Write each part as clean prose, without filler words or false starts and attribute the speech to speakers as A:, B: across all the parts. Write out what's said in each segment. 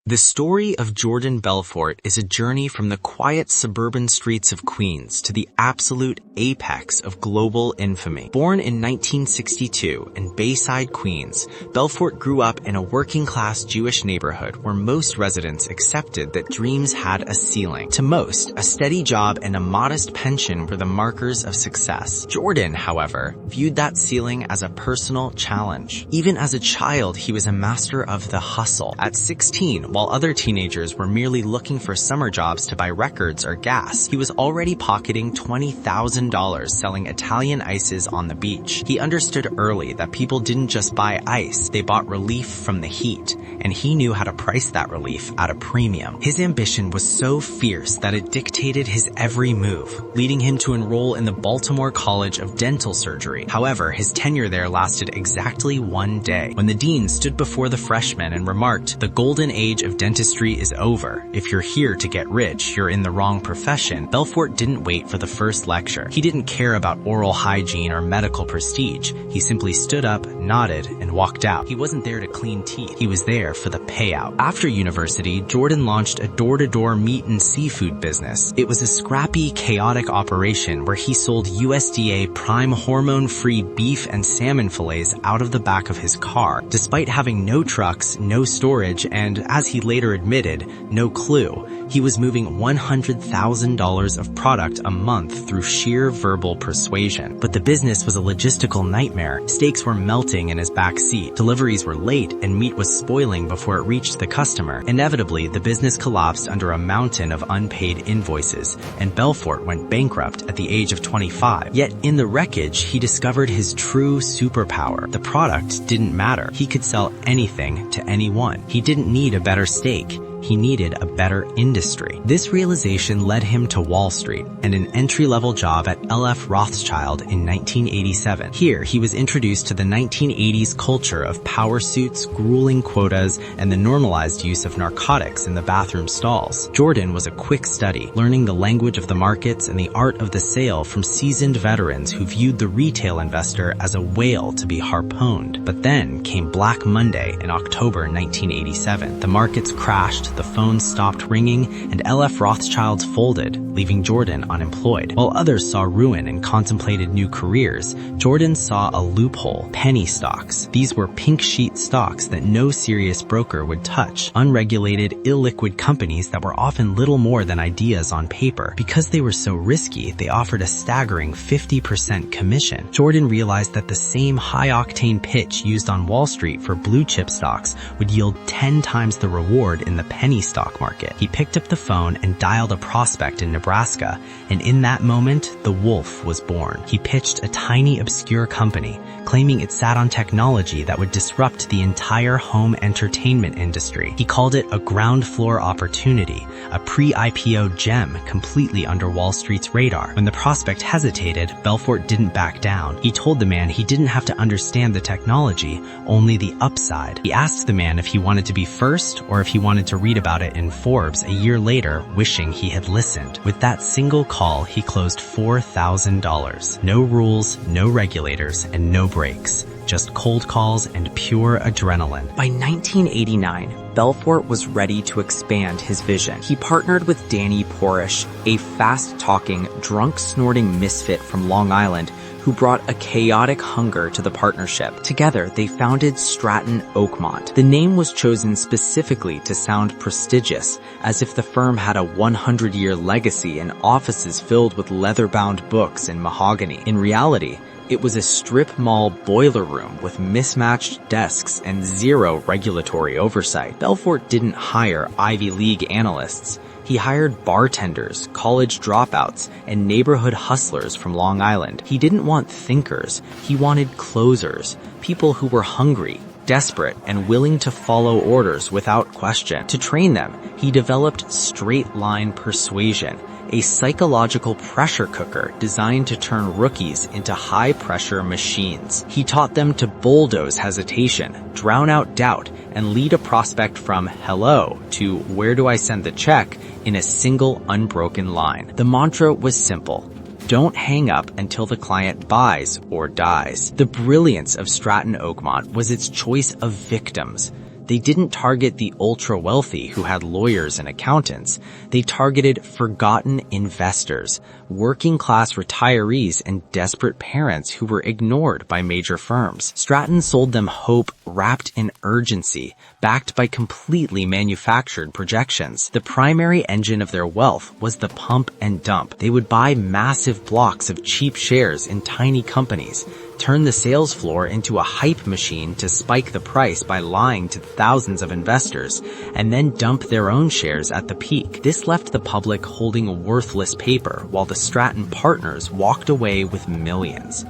A: The story of Jordan Belfort is a journey from the quiet suburban streets of Queens to the absolute apex of global infamy. Born in 1962 in Bayside, Queens, Belfort grew up in a working-class Jewish neighborhood where most residents accepted that dreams had a ceiling. To most, a steady job and a modest pension were the markers of success. Jordan, however, viewed that ceiling as a personal challenge. Even as a child, he was a master of the hustle. At 16, while other teenagers were merely looking for summer jobs to buy records or gas, he was already pocketing $20,000 selling Italian ices on the beach. He understood early that people didn't just buy ice, they bought relief from the heat, and he knew how to price that relief at a premium. His ambition was so fierce that it dictated his every move, leading him to enroll in the Baltimore College of Dental Surgery. However, his tenure there lasted exactly one day, when the dean stood before the freshmen and remarked, "The golden age of dentistry is over. If you're here to get rich, you're in the wrong profession." Belfort didn't wait for the first lecture. He didn't care about oral hygiene or medical prestige. He simply stood up, nodded, and walked out. He wasn't there to clean teeth. He was there for the payout. After university, Jordan launched a door-to-door meat and seafood business. It was a scrappy, chaotic operation where he sold USDA prime hormone-free beef and salmon fillets out of the back of his car. Despite having no trucks, no storage, and, as he later admitted, no clue, he was moving $100,000 of product a month through sheer verbal persuasion. But the business was a logistical nightmare. Steaks were melting in his back seat, deliveries were late, and meat was spoiling before it reached the customer. Inevitably, the business collapsed under a mountain of unpaid invoices, and Belfort went bankrupt at the age of 25. Yet in the wreckage, he discovered his true superpower. The product didn't matter. He could sell anything to anyone. He didn't need a better steak. He needed a better industry. This realization led him to Wall Street and an entry-level job at L.F. Rothschild in 1987. Here, he was introduced to the 1980s culture of power suits, grueling quotas, and the normalized use of narcotics in the bathroom stalls. Jordan was a quick study, learning the language of the markets and the art of the sale from seasoned veterans who viewed the retail investor as a whale to be harpooned. But then came Black Monday in October 1987. The markets crashed, the phones stopped ringing, and L.F. Rothschilds folded, leaving Jordan unemployed. While others saw ruin and contemplated new careers, Jordan saw a loophole: penny stocks. These were pink sheet stocks that no serious broker would touch, unregulated, illiquid companies that were often little more than ideas on paper. Because they were so risky, they offered a staggering 50% commission. Jordan realized that the same high-octane pitch used on Wall Street for blue-chip stocks would yield 10 times the reward in the penny stock market. He picked up the phone and dialed a prospect in Nebraska, and in that moment, the wolf was born. He pitched a tiny, obscure company, claiming it sat on technology that would disrupt the entire home entertainment industry. He called it a ground floor opportunity, a pre-IPO gem completely under Wall Street's radar. When the prospect hesitated, Belfort didn't back down. He told the man he didn't have to understand the technology, only the upside. He asked the man if he wanted to be first or if he wanted to read about it in Forbes a year later, wishing he had listened. With that single call, he closed $4,000. No rules, no regulators, and no breaks. Just cold calls and pure adrenaline. By 1989, Belfort was ready to expand his vision. He partnered with Danny Porish, a fast-talking, drunk-snorting misfit from Long Island who brought a chaotic hunger to the partnership. Together, they founded Stratton Oakmont. The name was chosen specifically to sound prestigious, as if the firm had a 100-year legacy and offices filled with leather-bound books and mahogany. In reality, it was a strip mall boiler room with mismatched desks and zero regulatory oversight. Belfort didn't hire Ivy League analysts. He hired bartenders, college dropouts, and neighborhood hustlers from Long Island. He didn't want thinkers. He wanted closers, people who were hungry, desperate, and willing to follow orders without question. To train them, he developed straight-line persuasion, a psychological pressure cooker designed to turn rookies into high-pressure machines. He taught them to bulldoze hesitation, drown out doubt, and lead a prospect from hello to where do I send the check in a single unbroken line. The mantra was simple: don't hang up until the client buys or dies. The brilliance of Stratton Oakmont was its choice of victims. They didn't target the ultra-wealthy who had lawyers and accountants. They targeted forgotten investors, working-class retirees, and desperate parents who were ignored by major firms. Stratton sold them hope wrapped in urgency, backed by completely manufactured projections. The primary engine of their wealth was the pump and dump. They would buy massive blocks of cheap shares in tiny companies, turn the sales floor into a hype machine to spike the price by lying to thousands of investors, and then dump their own shares at the peak. This left the public holding worthless paper, while the Stratton partners walked away with millions.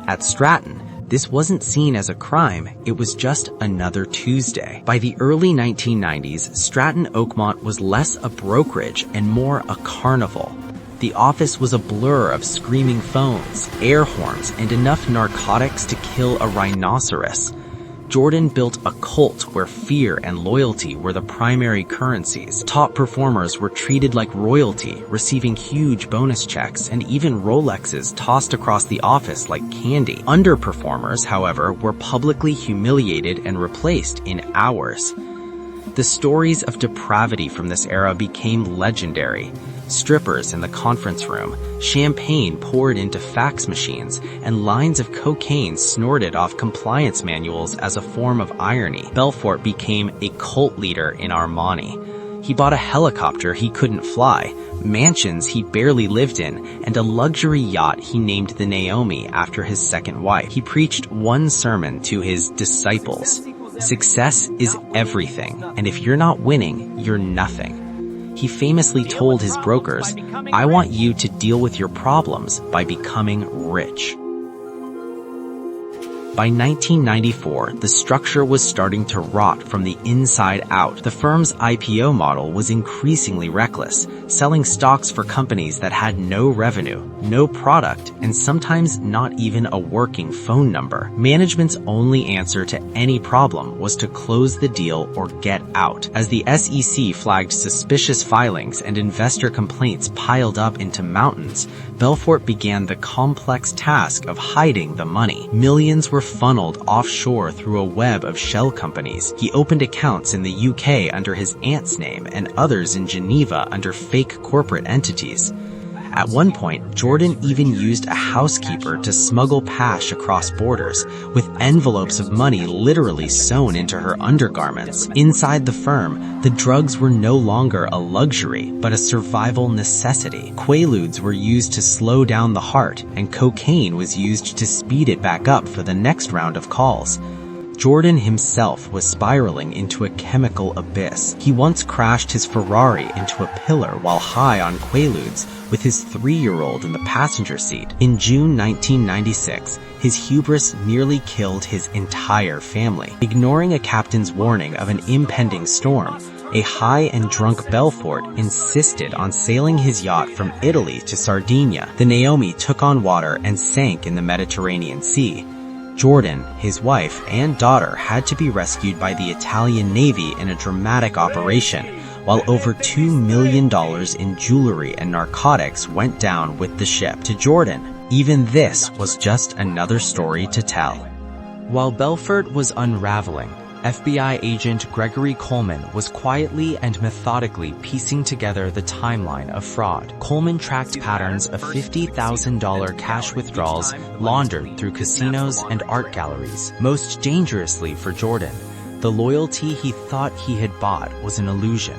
A: At Stratton, this wasn't seen as a crime, it was just another Tuesday. By the early 1990s, Stratton Oakmont was less a brokerage and more a carnival. The office was a blur of screaming phones, air horns, and enough narcotics to kill a rhinoceros. Jordan built a cult where fear and loyalty were the primary currencies. Top performers were treated like royalty, receiving huge bonus checks and even Rolexes tossed across the office like candy. Underperformers, however, were publicly humiliated and replaced in hours. The stories of depravity from this era became legendary. Strippers in the conference room, champagne poured into fax machines, and lines of cocaine snorted off compliance manuals as a form of irony. Belfort became a cult leader in Armani. He bought a helicopter he couldn't fly, mansions he barely lived in, and a luxury yacht he named the Naomi after his second wife. He preached one sermon to his disciples: success is everything, and if you're not winning, you're nothing. He famously told his brokers, "I want you to deal with your problems by becoming rich." By 1994, the structure was starting to rot from the inside out. The firm's IPO model was increasingly reckless, selling stocks for companies that had no revenue, no product, and sometimes not even a working phone number. Management's only answer to any problem was to close the deal or get out. As the SEC flagged suspicious filings and investor complaints piled up into mountains, Belfort began the complex task of hiding the money. Millions were funneled offshore through a web of shell companies. He opened accounts in the UK under his aunt's name and others in Geneva under fake corporate entities. At one point, Jordan even used a housekeeper to smuggle cash across borders, with envelopes of money literally sewn into her undergarments. Inside the firm, the drugs were no longer a luxury, but a survival necessity. Quaaludes were used to slow down the heart, and cocaine was used to speed it back up for the next round of calls. Jordan himself was spiraling into a chemical abyss. He once crashed his Ferrari into a pillar while high on Quaaludes, with his 3-year-old in the passenger seat. In June 1996, his hubris nearly killed his entire family. Ignoring a captain's warning of an impending storm, a high and drunk Belfort insisted on sailing his yacht from Italy to Sardinia. The Naomi took on water and sank in the Mediterranean Sea. Jordan, his wife, and daughter had to be rescued by the Italian Navy in a dramatic operation, while over $2 million in jewelry and narcotics went down with the ship. To Jordan, even this was just another story to tell. While Belfort was unraveling, FBI agent Gregory Coleman was quietly and methodically piecing together the timeline of fraud. Coleman tracked patterns of $50,000 cash withdrawals laundered through casinos and art galleries. Most dangerously for Jordan, the loyalty he thought he had bought was an illusion.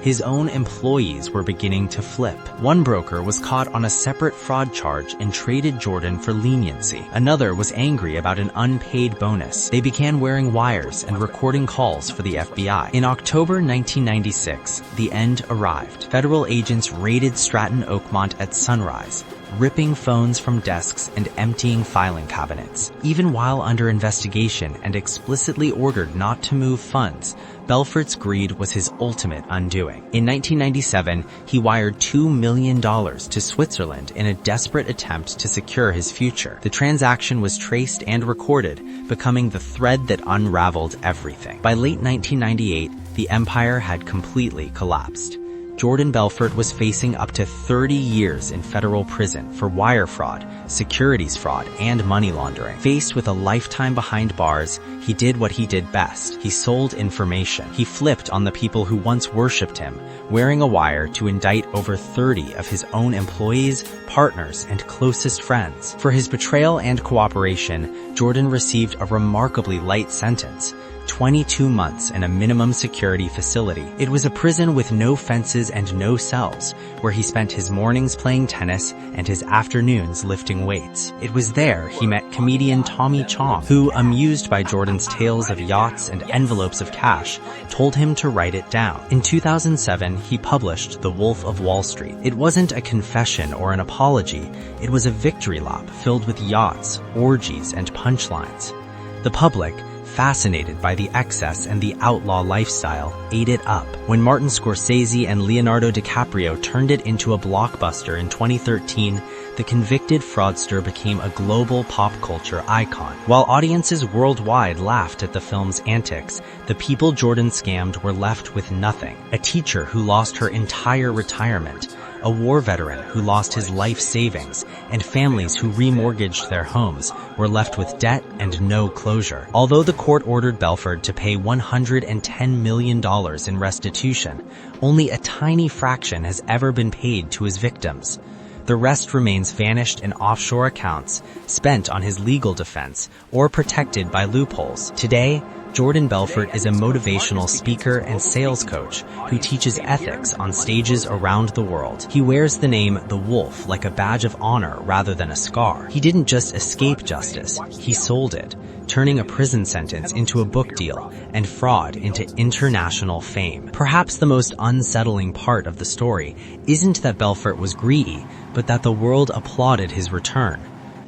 A: His own employees were beginning to flip. One broker was caught on a separate fraud charge and traded Jordan for leniency. Another was angry about an unpaid bonus. They began wearing wires and recording calls for the FBI. In October 1996, the end arrived. Federal agents raided Stratton Oakmont at sunrise, ripping phones from desks and emptying filing cabinets. Even while under investigation and explicitly ordered not to move funds, Belfort's greed was his ultimate undoing. In 1997, he wired $2 million to Switzerland in a desperate attempt to secure his future. The transaction was traced and recorded, becoming the thread that unraveled everything. By late 1998, the empire had completely collapsed. Jordan Belfort was facing up to 30 years in federal prison for wire fraud, securities fraud, and money laundering. Faced with a lifetime behind bars, he did what he did best. He sold information. He flipped on the people who once worshipped him, wearing a wire to indict over 30 of his own employees, partners, and closest friends. For his betrayal and cooperation, Jordan received a remarkably light sentence: 22 months in a minimum security facility. It was a prison with no fences and no cells, where he spent his mornings playing tennis and his afternoons lifting weights. It was there he met comedian Tommy Chong, who, amused by Jordan's tales of yachts and envelopes of cash, told him to write it down. In 2007, he published The Wolf of Wall Street. It wasn't a confession or an apology. It was a victory lap filled with yachts, orgies, and punchlines. The public, fascinated by the excess and the outlaw lifestyle, ate it up. When Martin Scorsese and Leonardo DiCaprio turned it into a blockbuster in 2013, the convicted fraudster became a global pop culture icon. While audiences worldwide laughed at the film's antics, the people Jordan scammed were left with nothing. A teacher who lost her entire retirement, a war veteran who lost his life savings, and families who remortgaged their homes were left with debt and no closure. Although the court ordered Belfort to pay $110 million in restitution, only a tiny fraction has ever been paid to his victims. The rest remains vanished in offshore accounts, spent on his legal defense, or protected by loopholes. Today, Jordan Belfort is a motivational speaker and sales coach who teaches ethics on stages around the world. He wears the name The Wolf like a badge of honor rather than a scar. He didn't just escape justice, he sold it, turning a prison sentence into a book deal and fraud into international fame. Perhaps the most unsettling part of the story isn't that Belfort was greedy, but that the world applauded his return.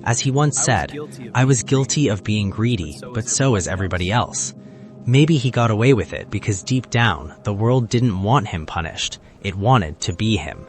A: As he once said, "I was guilty of being greedy, but so is everybody else." Maybe he got away with it because deep down, the world didn't want him punished. It wanted to be him.